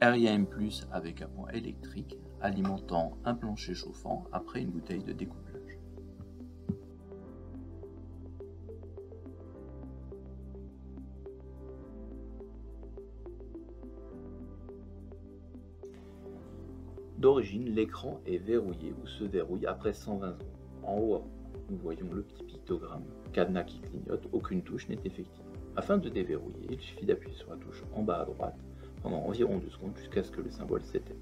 RIAM+ avec un point électrique alimentant un plancher chauffant après une bouteille de découplage. D'origine, l'écran est verrouillé ou se verrouille après 120 secondes. En haut, nous voyons le petit pictogramme cadenas qui clignote, aucune touche n'est effective. Afin de déverrouiller, il suffit d'appuyer sur la touche en bas à droite pendant environ 2 secondes jusqu'à ce que le symbole s'éteigne.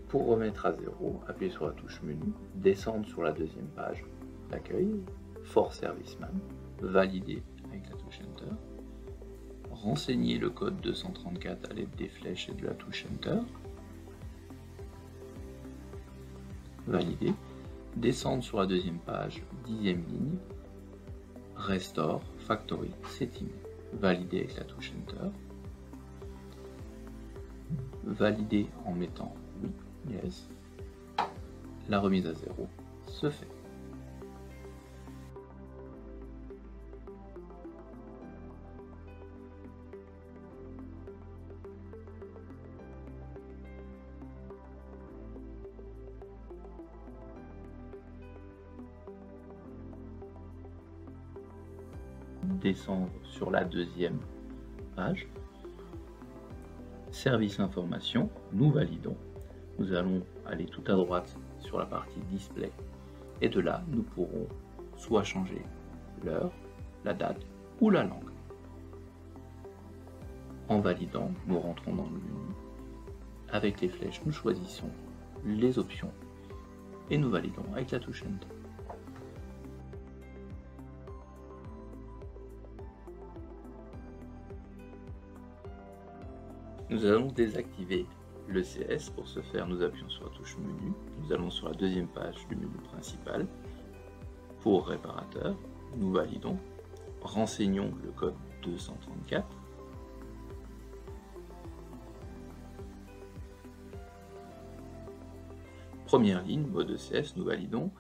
Pour remettre à zéro, appuyez sur la touche menu, descendre sur la deuxième page d'accueil, For Serviceman, valider avec la touche Enter, renseigner le code 234 à l'aide des flèches et de la touche Enter, valider, descendre sur la deuxième page, 10e ligne, Restore Factory Setting, valider avec la touche Enter, valider en mettant oui, yes, la remise à zéro se fait. Descendre sur la deuxième page, service information, nous validons, nous allons aller tout à droite sur la partie display et de là nous pourrons soit changer l'heure, la date ou la langue. En validant, nous rentrons dans le menu, avec les flèches nous choisissons les options et nous validons avec la touche Enter. Nous allons désactiver le CS. Pour ce faire, nous appuyons sur la touche menu. Nous allons sur la deuxième page du menu principal. Pour réparateur, nous validons. Renseignons le code 234. Première ligne, mode CS, nous validons.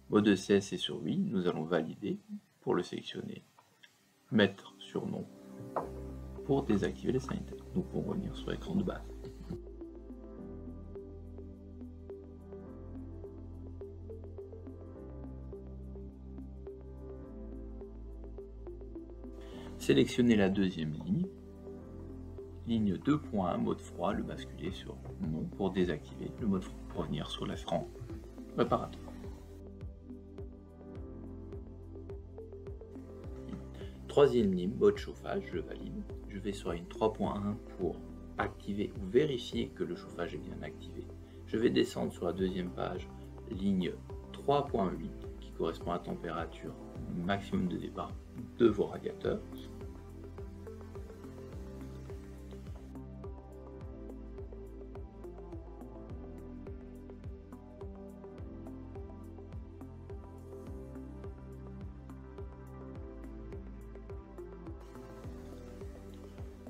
Mode CS est sur oui, nous allons valider. Pour le sélectionner, mettre sur non. Pour désactiver les signes, nous pourrons revenir sur l'écran de base. Sélectionnez la deuxième ligne, ligne 2.1 mode froid, le basculer sur non pour désactiver le mode froid, pour revenir sur l'écran réparateur. Troisième ligne, mode chauffage, je valide. Je vais sur la ligne 3.1 pour activer ou vérifier que le chauffage est bien activé. Je vais descendre sur la deuxième page, ligne 3.8 qui correspond à la température maximum de départ de vos radiateurs.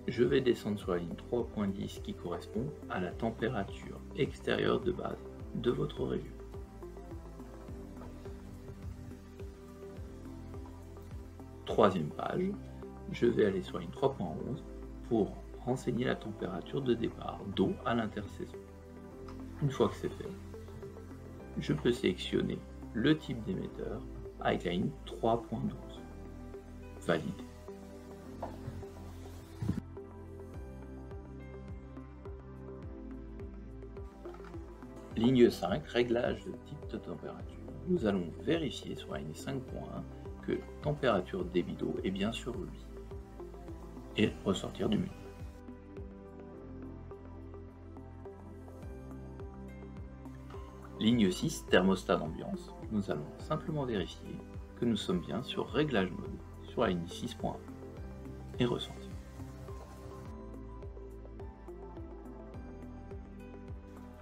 Je vais descendre sur la ligne 3.10 qui correspond à la température extérieure de base de votre région. Troisième page, je vais aller sur la ligne 3.11 pour renseigner la température de départ d'eau à l'intersaison. Une fois que c'est fait, je peux sélectionner le type d'émetteur avec la ligne 3.12. Valider. Ligne 5, réglage de type de température. Nous allons vérifier sur la ligne 5.1 que température débit d'eau est bien sur lui et ressortir du menu. Ligne 6, thermostat d'ambiance. Nous allons simplement vérifier que nous sommes bien sur réglage mode sur la ligne 6.1 et ressortir.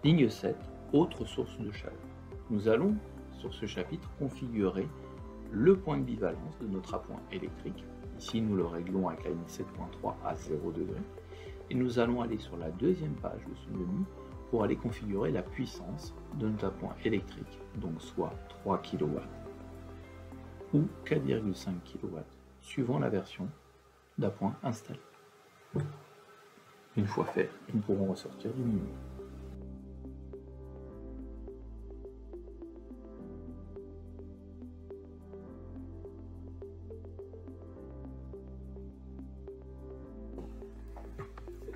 Ligne 7, autre source de chaleur. Nous allons, sur ce chapitre, configurer le point de bivalence de notre appoint électrique. Ici, nous le réglons avec la ligne 7.3 à 0 degré. Et nous allons aller sur la deuxième page de ce menu pour aller configurer la puissance de notre appoint électrique, donc soit 3 kW. ou 4,5 kW, suivant la version d'appoint installée. Une fois fait, nous pourrons ressortir du menu.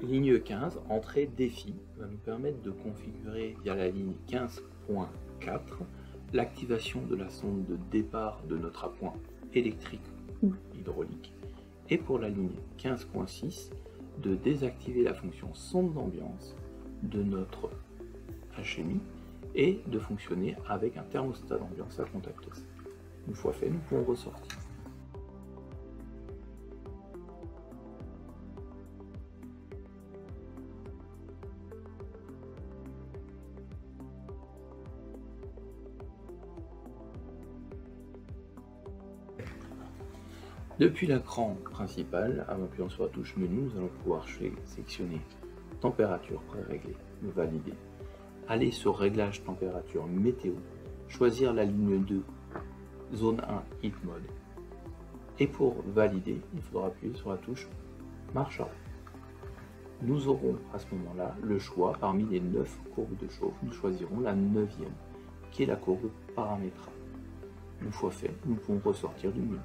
Ligne 15, entrée défi, va nous permettre de configurer via la ligne 15.4 l'activation de la sonde de départ de notre appoint électrique ou hydraulique, et pour la ligne 15.6 de désactiver la fonction sonde d'ambiance de notre HMI et de fonctionner avec un thermostat d'ambiance à contact. Une fois fait, nous pouvons ressortir. Depuis l'écran principal, en appuyant sur la touche menu, nous allons pouvoir sélectionner température préréglée, valider, aller sur réglage température météo, choisir la ligne 2, zone 1 heat mode, et pour valider, il faudra appuyer sur la touche marche arrêt. Nous aurons à ce moment-là le choix parmi les 9 courbes de chauffe. Nous choisirons la 9e, qui est la courbe paramétrable. Une fois fait, nous pouvons ressortir du menu.